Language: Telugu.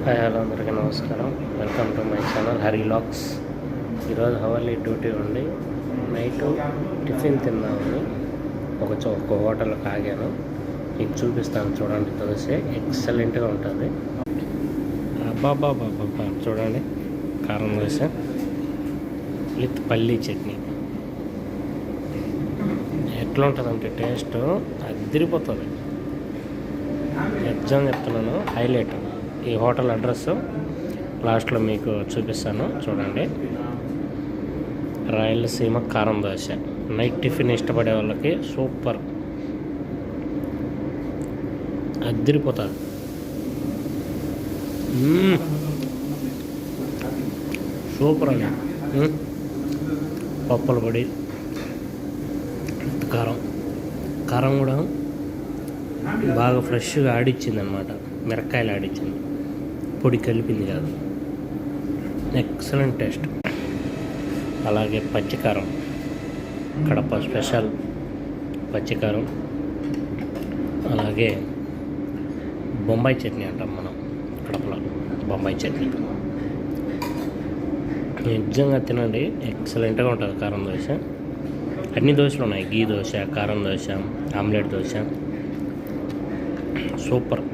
హాయ్ హలో అందరికీ నమస్కారం. వెల్కమ్ టు మై ఛానల్ హరిలాక్స్. ఈరోజు హవర్లీ డ్యూటీ ఉండి నైట్ టిఫిన్ తిందామని ఒక హోటల్కి ఆగాను. మీకు చూపిస్తాను చూడండి. దోశ ఎక్సలెంట్గా ఉంటుంది. అబ్బాబ్బాబ్బాబ్బా చూడండి, కారం దోశ విత్ పల్లీ చట్నీ. ఎట్లా ఉంటుందంటే టేస్ట్ అదిరిపోతుంది. ఎగ్జామ్ చెప్తున్నాను, హైలైట్. ఈ హోటల్ అడ్రస్ లాస్ట్లో మీకు చూపిస్తాను చూడండి. రాయలసీమ కారం దోశ నైట్ టిఫిన్ ఇష్టపడే వాళ్ళకి సూపర్, అదిరిపోతుంది. సూపర్ అండి. పప్పుల పొడి, కారం కారం కూడా బాగా ఫ్రెష్గా ఆడిచ్చింది అనమాట. మిరపకాయలు ఆడిచ్చింది, పొడి కలిపింది కాదు. Excellent taste. అలాగే పచ్చికారం, కడప స్పెషల్ పచ్చికారం. అలాగే బొంబాయి చట్నీ అంటాం మనం కడపలో, బొంబాయి చట్నీ. నిజంగా తినండి, ఎక్సలెంట్గా ఉంటుంది కారం దోశ. అన్ని దోశలు ఉన్నాయి, గీ దోశ, కారం దోశ, ఆమ్లెట్ దోశ. సూపర్.